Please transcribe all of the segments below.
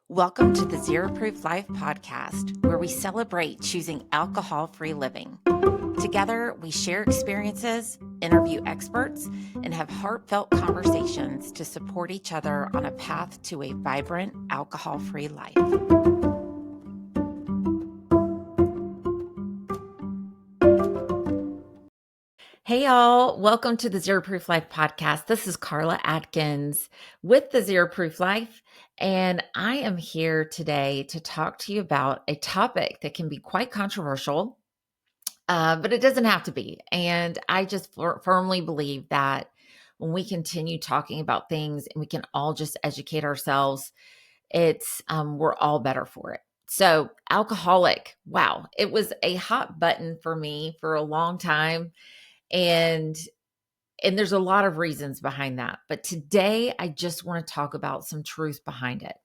Welcome to the Zero Proof Life podcast, where we celebrate choosing alcohol-free living. Together, we share experiences, interview experts, and have heartfelt conversations to support each other on a path to a vibrant, alcohol-free life. Hey, y'all. Welcome to the Zero Proof Life podcast. This is Karla Adkins with the Zero Proof Life, and I am here today to talk to you about a topic that can be quite controversial, but it doesn't have to be. And I just firmly believe that when we continue talking about things and we can all just educate ourselves, we're all better for it. So, alcoholic, wow, it was a hot button for me for a long time. And there's a lot of reasons behind that. But today, I just want to talk about some truth behind it.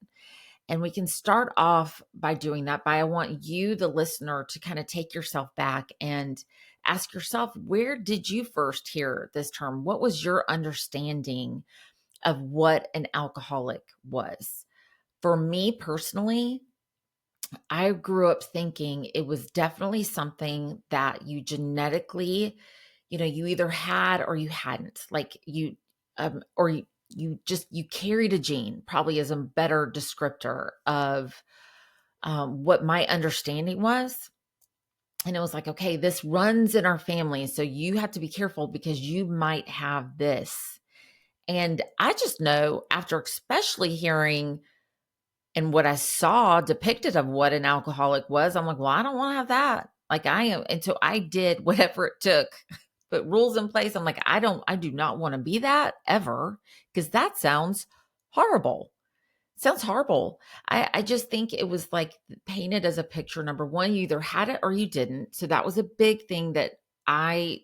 And we can start off by doing that by I want you, the listener, to kind of take yourself back and ask yourself, where did you first hear this term? What was your understanding of what an alcoholic was? For me personally, I grew up thinking it was definitely something that you genetically, you either had or you hadn't. Like or you carried a gene, probably is a better descriptor of what my understanding was. And it was like, okay, this runs in our family, so you have to be careful because you might have this. And I just know after especially hearing and what I saw depicted of what an alcoholic was, I'm like, well, I don't want to have that. Like I am. And so I did whatever it took, put rules in place. I'm like, I do not want to be that ever, because that sounds horrible. Sounds horrible. I just think it was like painted as a picture. Number one, you either had it or you didn't. So that was a big thing that I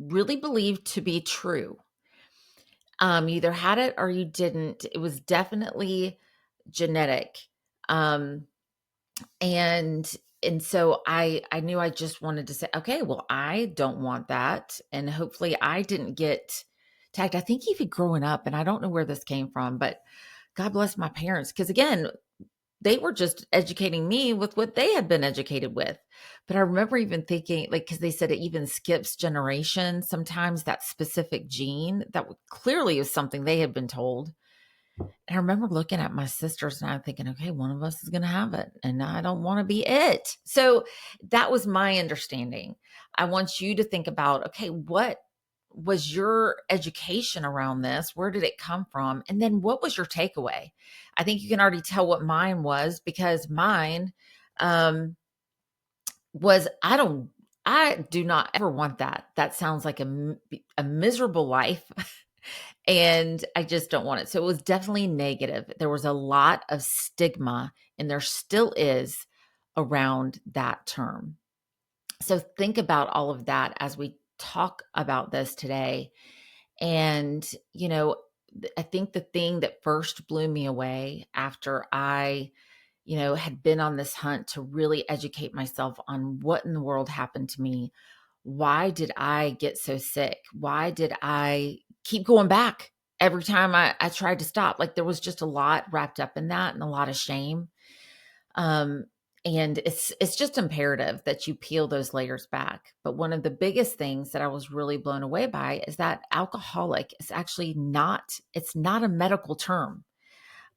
really believed to be true. You either had it or you didn't. It was definitely genetic. Um, and and so I knew I just wanted to say, okay, well, I don't want that. And hopefully I didn't get tagged. I think even growing up, and I don't know where this came from, but God bless my parents. Because again, they were just educating me with what they had been educated with. But I remember even thinking, like, because they said it even skips generations, sometimes that specific gene that clearly is something they had been told. And I remember looking at my sisters and I'm thinking, okay, one of us is going to have it and I don't want to be it. So that was my understanding. I want you to think about, okay, what was your education around this? Where did it come from? And then what was your takeaway? I think you can already tell what mine was, because mine was, I do not ever want that. That sounds like a miserable life. And I just don't want it. So it was definitely negative. There was a lot of stigma, and there still is, around that term. So think about all of that as we talk about this today. And, I think the thing that first blew me away after I, had been on this hunt to really educate myself on what in the world happened to me. Why did I get so sick? Why did I keep going back every time I tried to stop? Like there was just a lot wrapped up in that and a lot of shame. Um, and it's just imperative that you peel those layers back. But one of the biggest things that I was really blown away by is that alcoholic is actually it's not a medical term.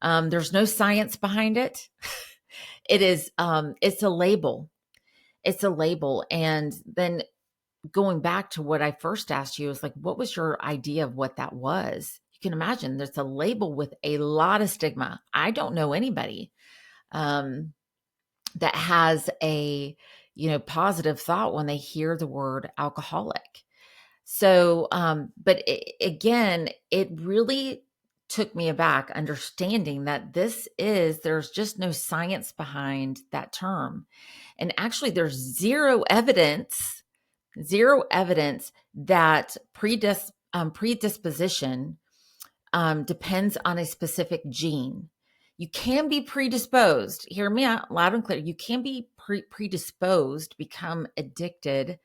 There's no science behind it. It's a label. It's a label. And then going back to what I first asked you is like, what was your idea of what that was? You can imagine there's a label with a lot of stigma. I don't know anybody that has a, positive thought when they hear the word alcoholic. So, again, it really took me aback understanding that there's just no science behind that term. And actually, there's zero evidence that predisposition depends on a specific gene. You can be predisposed. Hear me out loud and clear. You can be predisposed, become addicted,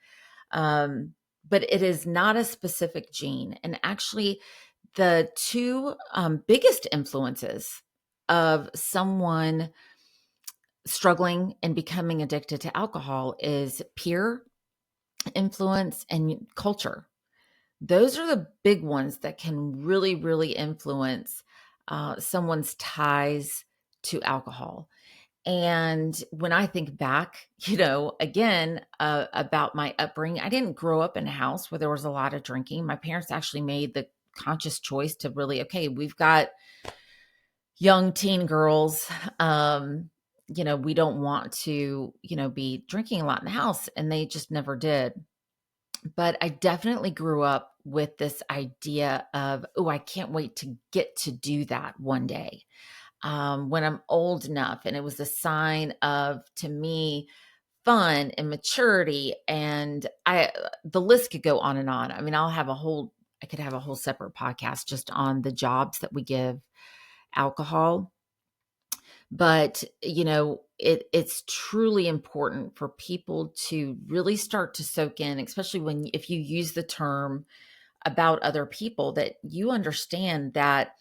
but it is not a specific gene. And actually, the two biggest influences of someone struggling and becoming addicted to alcohol is peer influence and culture. Those are the big ones that can really, really influence someone's ties to alcohol. And when I think back, again, about my upbringing, I didn't grow up in a house where there was a lot of drinking. My parents actually made the conscious choice to really, okay, we've got young teen girls. We don't want to, be drinking a lot in the house. And they just never did. But I definitely grew up with this idea of, oh, I can't wait to get to do that one day when I'm old enough. And it was a sign of, to me, fun and maturity. And the list could go on and on. I mean, I could have a whole separate podcast just on the jobs that we give alcohol. But, it's truly important for people to really start to soak in, especially if you use the term about other people, that you understand that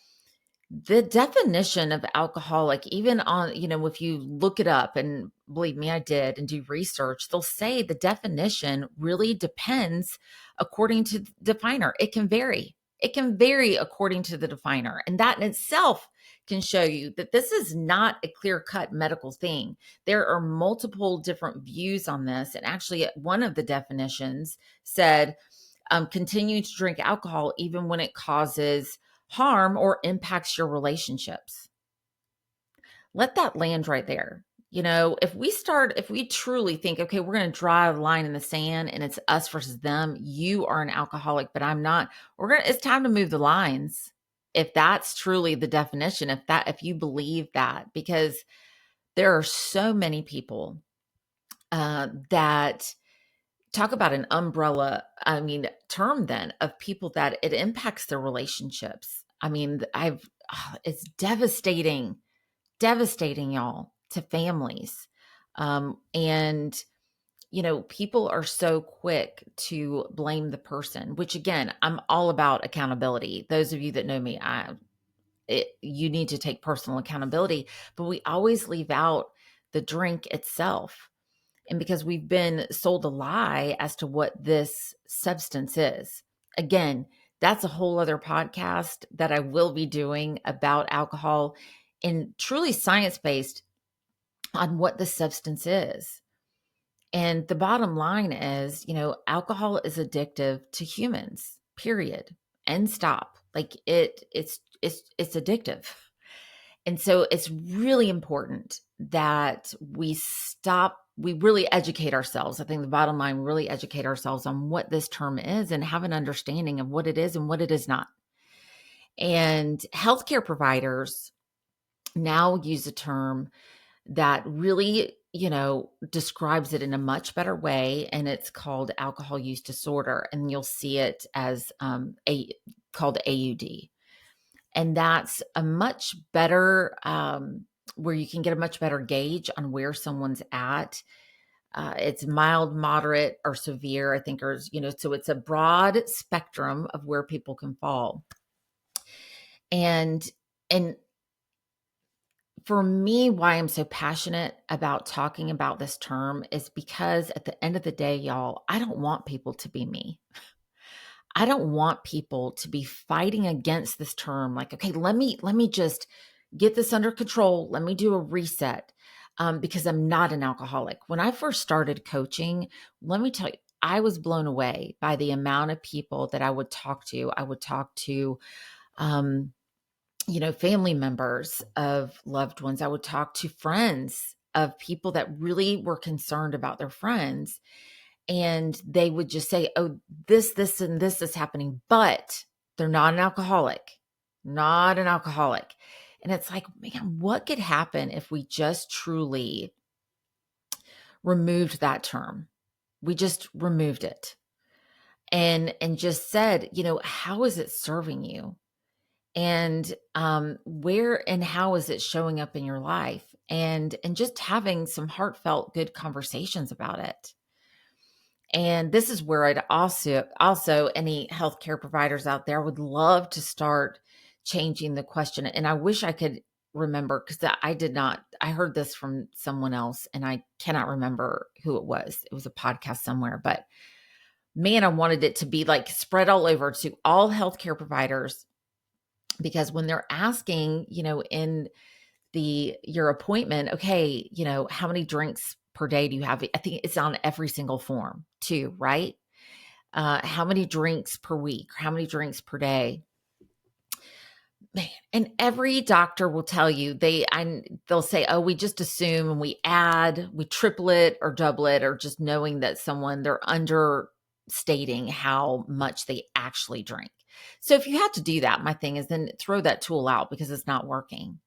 the definition of alcoholic, even on, if you look it up, and believe me, I did, and do research, they'll say the definition really depends according to the definer. It can vary. It can vary according to the definer. And that in itself can show you that this is not a clear-cut medical thing. There are multiple different views on this. And actually, one of the definitions said, continue to drink alcohol even when it causes harm or impacts your relationships. Let that land right there. If we truly think, okay, we're going to draw a line in the sand and it's us versus them, you are an alcoholic, but I'm not, it's time to move the lines. If that's truly the definition, if you believe that, because there are so many people that talk about an umbrella, term then of people that it impacts their relationships. I mean, it's devastating, y'all, to families. And, people are so quick to blame the person, which again, I'm all about accountability. Those of you that know me, you need to take personal accountability, but we always leave out the drink itself. And because we've been sold a lie as to what this substance is. Again, that's a whole other podcast that I will be doing about alcohol and truly science-based on what the substance is. And the bottom line is, alcohol is addictive to humans, period. End stop. Like it's addictive. And so it's really important that we really educate ourselves. I think the bottom line, really educate ourselves on what this term is and have an understanding of what it is and what it is not. And healthcare providers now use a term that really, describes it in a much better way. And it's called alcohol use disorder. And you'll see it as called AUD. And that's a much better, where you can get a much better gauge on where someone's at. It's mild, moderate, or severe, I think, so it's a broad spectrum of where people can fall. And for me, why I'm so passionate about talking about this term is because at the end of the day, y'all, I don't want people to be me. I don't want people to be fighting against this term. Like, okay, let me just get this under control. Let me do a reset because I'm not an alcoholic. When I first started coaching, let me tell you, I was blown away by the amount of people that I would talk to. I would talk to, family members of loved ones. I would talk to friends of people that really were concerned about their friends. And they would just say, oh, this, and this is happening, but they're not an alcoholic, not an alcoholic. And it's like, man, what could happen if we just truly removed that term? We just removed it and just said, how is it serving you? And where and how is it showing up in your life? And just having some heartfelt, good conversations about it. And this is where I'd also any healthcare providers out there would love to start changing the question. And I wish I could remember, because I heard this from someone else and I cannot remember who it was. It was a podcast somewhere, but man, I wanted it to be like spread all over to all healthcare providers, because when they're asking, in your appointment, okay, how many drinks per day do you have? I think it's on every single form too, right? How many drinks per week? How many drinks per day? Man, and every doctor will tell you, they'll say, oh, we just assume and we triple it or double it, or just knowing that they're understating how much they actually drink. So if you have to do that, my thing is then throw that tool out because it's not working.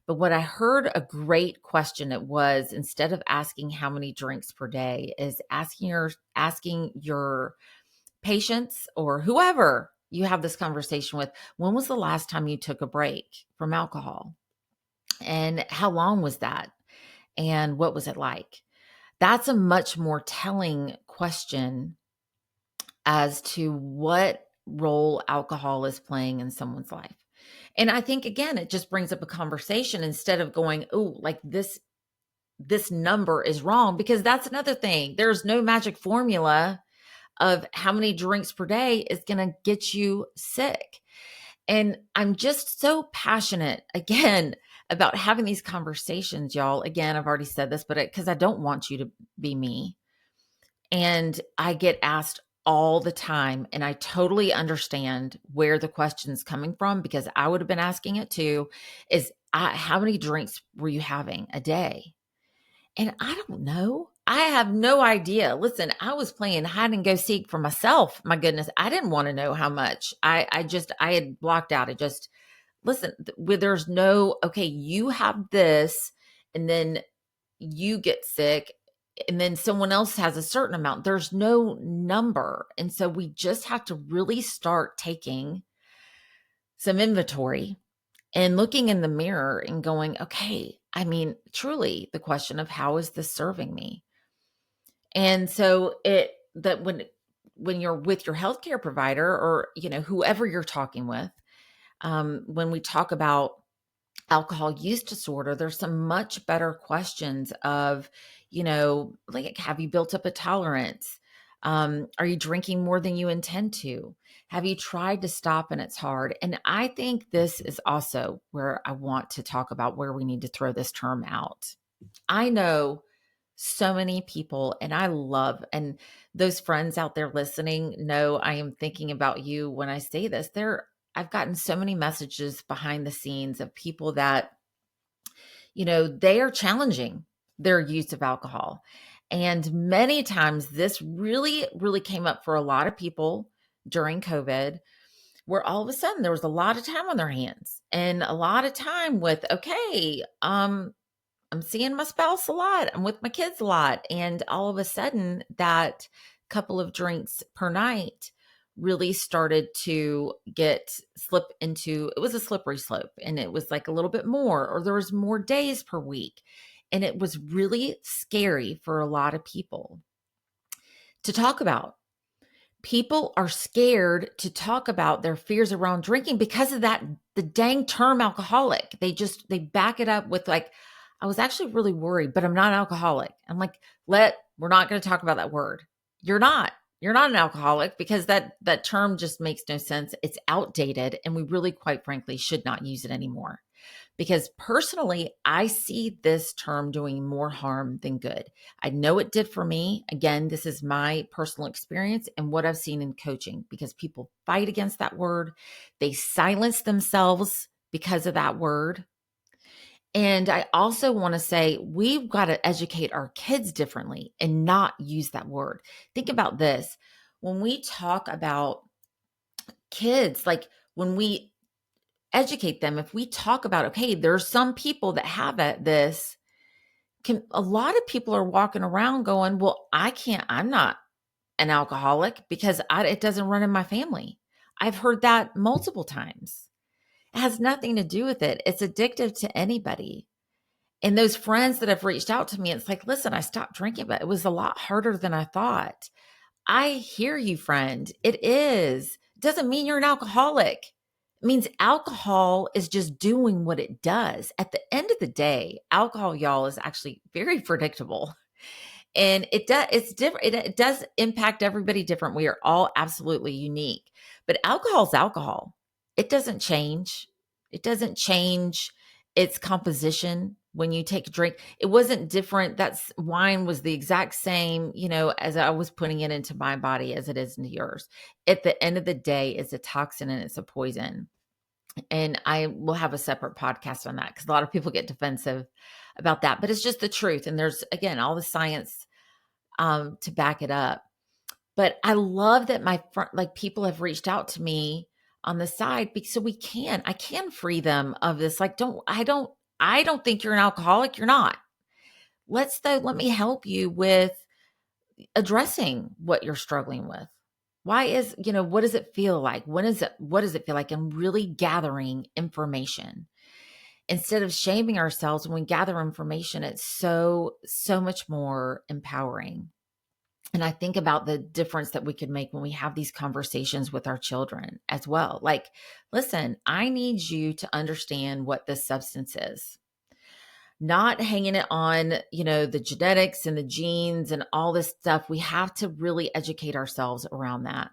But what I heard a great question it was, instead of asking how many drinks per day, is asking your patients or whoever you have this conversation with, when was the last time you took a break from alcohol? And how long was that? And what was it like? That's a much more telling question as to what role alcohol is playing in someone's life. And I think, again, it just brings up a conversation instead of going, oh, like this number is wrong, because that's another thing. There's no magic formula of how many drinks per day is going to get you sick. And I'm just so passionate, again, about having these conversations, y'all. Again, I've already said this, but because I don't want you to be me. And I get asked all the time, and I totally understand where the question's coming from, because I would have been asking it too, is how many drinks were you having a day? And I don't know. I have no idea. Listen, I was playing hide and go seek for myself. My goodness, I didn't want to know how much. I had blocked out. Listen, there's no, okay, you have this, and then you get sick, and then someone else has a certain amount. There's no number. And so we just have to really start taking some inventory and looking in the mirror and going, okay, I mean, truly the question of how is this serving me? And so when you're with your healthcare provider, or, whoever you're talking with, when we talk about alcohol use disorder, there's some much better questions of, like, have you built up a tolerance? Are you drinking more than you intend to? Have you tried to stop and it's hard? And I think this is also where I want to talk about where we need to throw this term out. I know so many people, and and those friends out there listening know I am thinking about you when I say this. I've gotten so many messages behind the scenes of people that, they are challenging their use of alcohol. And many times this really, really came up for a lot of people during COVID, where all of a sudden there was a lot of time on their hands and a lot of time with, okay, I'm seeing my spouse a lot. I'm with my kids a lot. And all of a sudden, that couple of drinks per night really started to slip into, it was a slippery slope. And it was like a little bit more, or there was more days per week. And it was really scary for a lot of people to talk about. People are scared to talk about their fears around drinking because of the dang term alcoholic. They back it up with, like, I was actually really worried, but I'm not an alcoholic. I'm like, we're not going to talk about that word. You're not an alcoholic, because that term just makes no sense. It's outdated, and we really, quite frankly, should not use it anymore. Because personally, I see this term doing more harm than good. I know it did for me. Again, this is my personal experience and what I've seen in coaching, because people fight against that word. They silence themselves because of that word. And I also want to say, we've got to educate our kids differently and not use that word. Think about this. When we talk about kids, like, when we educate them, if we talk about, okay, there's some people that have a lot of people are walking around going, well, I'm not an alcoholic because it doesn't run in my family. I've heard that multiple times. It has nothing to do with it. It's addictive to anybody. And those friends that have reached out to me, it's like, listen, I stopped drinking, but it was a lot harder than I thought. I hear you, friend. It is. It doesn't mean you're an alcoholic. It means alcohol is just doing what it does. At the end of the day, alcohol, y'all, is actually very predictable. And it's different. It does impact everybody different. We are all absolutely unique. But alcohol is alcohol. It doesn't change. It doesn't change its composition when you take a drink. It wasn't different. That's wine was the exact same, as I was putting it into my body as it is into yours. At the end of the day, it's a toxin and it's a poison. And I will have a separate podcast on that because a lot of people get defensive about that. But it's just the truth. And there's, again, all the science to back it up. But I love that people have reached out to me on the side because so I can free them of this. Like, I don't think you're an alcoholic. You're not. Let me help you with addressing what you're struggling with. What does it feel like? What does it feel like? And really gathering information instead of shaming ourselves. When we gather information, it's so much more empowering. And I think about the difference that we could make when we have these conversations with our children as well. Like, listen, I need you to understand what this substance is. Not hanging it on, the genetics and the genes and all this stuff. We have to really educate ourselves around that.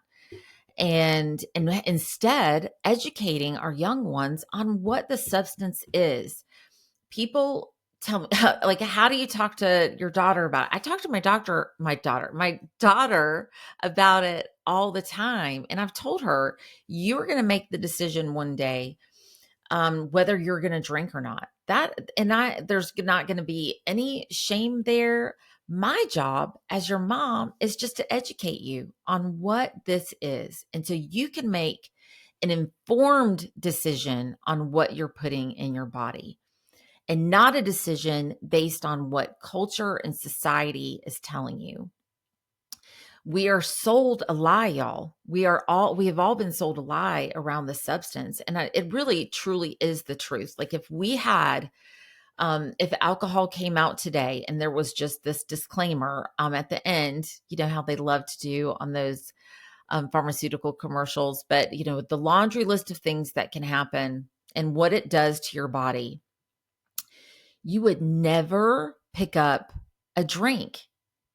And instead educating our young ones on what the substance is. People tell me, like, how do you talk to your daughter about it? I talk to my daughter about it all the time. And I've told her, you're going to make the decision one day, whether you're going to drink or not. There's not going to be any shame there. My job as your mom is just to educate you on what this is. And so you can make an informed decision on what you're putting in your body, and not a decision based on what culture and society is telling you. We are sold a lie, y'all. We have all been sold a lie around the substance. And it really, truly is the truth. Like, if alcohol came out today and there was just this disclaimer at the end, how they love to do on those pharmaceutical commercials, but the laundry list of things that can happen and what it does to your body, you would never pick up a drink.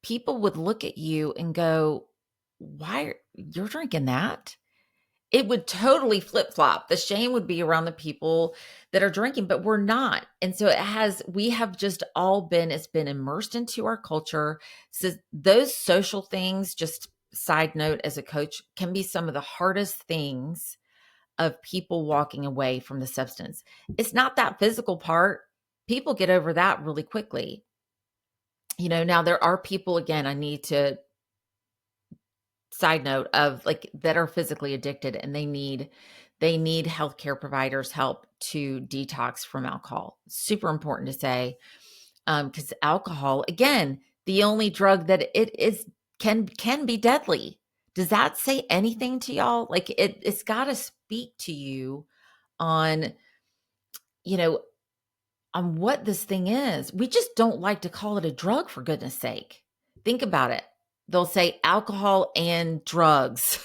People would look at you and go, why you're drinking that? It would totally flip flop. The shame would be around the people that are drinking, but we're not. And so we have just it's been immersed into our culture. So those social things, just side note as a coach, can be some of the hardest things of people walking away from the substance. It's not that physical part. People get over that really quickly. Now there are people, again, I need to side note of that are physically addicted and they need healthcare providers help to detox from alcohol. Super important to say, because alcohol, again, the only drug that it is can be deadly. Does that say anything to y'all? Like, it's got to speak to you on, on what this thing is. We just don't like to call it a drug, for goodness sake. Think about it. They'll say alcohol and drugs.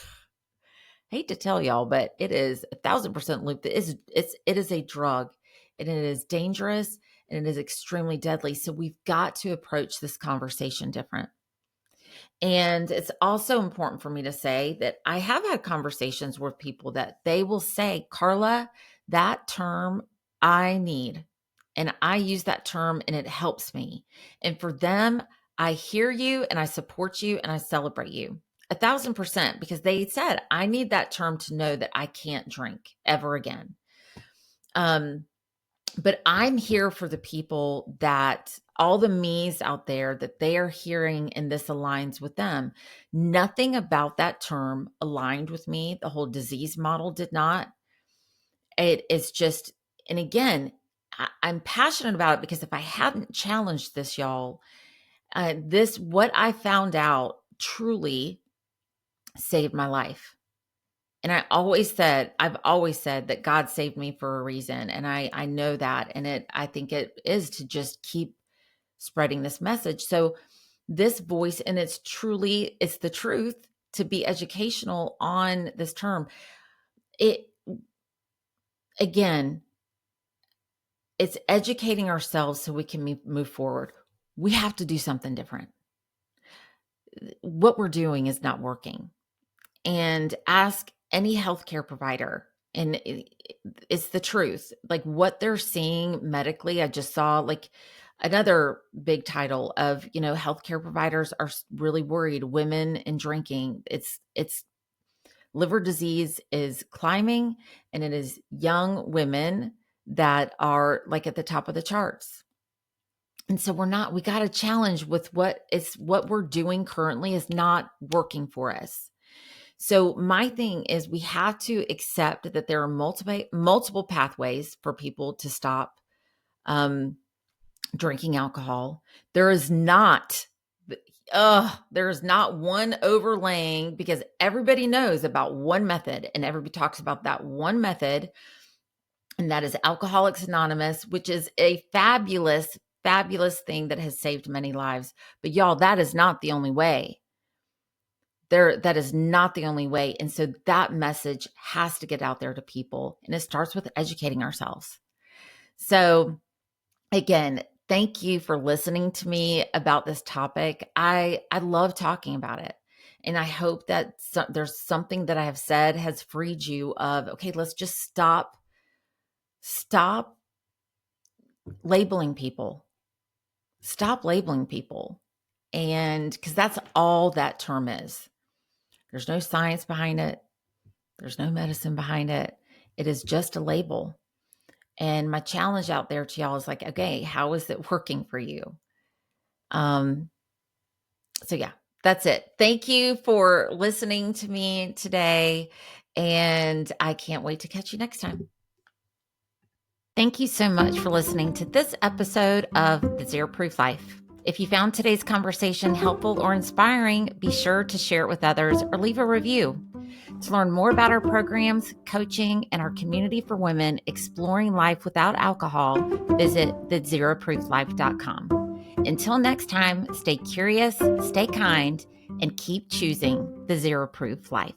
Hate to tell y'all, but it is 1,000% loop. It is a drug, and it is dangerous, and it is extremely deadly. So we've got to approach this conversation different. And it's also important for me to say that I have had conversations with people that they will say, Karla, that term I need. And I use that term and it helps me. And for them, I hear you and I support you and I celebrate you 1,000%, because they said, I need that term to know that I can't drink ever again. But I'm here for the people that all the me's out there that they are hearing and this aligns with them. Nothing about that term aligned with me. The whole disease model did not. It is just, and again, I'm passionate about it because if I hadn't challenged this, y'all, what I found out truly saved my life. And I've always said that God saved me for a reason. And I know that. And I think it is to just keep spreading this message. So this voice, and it's the truth, to be educational on this term. again, it's educating ourselves so we can move forward. We have to do something different. What we're doing is not working. And ask any healthcare provider, and it's the truth. Like what they're seeing medically, I just saw like another big title of, healthcare providers are really worried. Women and drinking. It's liver disease is climbing, and it is young women that are like at the top of the charts. And so we got to challenge with what we're doing currently is not working for us. So my thing is we have to accept that there are multiple pathways for people to stop drinking alcohol. There is not one overlaying, because everybody knows about one method and everybody talks about that one method. And that is Alcoholics Anonymous, which is a fabulous, fabulous thing that has saved many lives. But y'all, that is not the only way. That is not the only way. And so that message has to get out there to people. And it starts with educating ourselves. So again, thank you for listening to me about this topic. I love talking about it. And I hope that there's something that I have said has freed you of, okay, let's just stop labeling people. Stop labeling people. And because that's all that term is. There's no science behind it. There's no medicine behind it. It is just a label. And my challenge out there to y'all is like, okay, how is it working for you? So yeah, that's it. Thank you for listening to me today. And I can't wait to catch you next time. Thank you so much for listening to this episode of The Zero Proof Life. If you found today's conversation helpful or inspiring, be sure to share it with others or leave a review. To learn more about our programs, coaching, and our community for women exploring life without alcohol, visit thezeroprooflife.com. Until next time, stay curious, stay kind, and keep choosing the Zero Proof Life.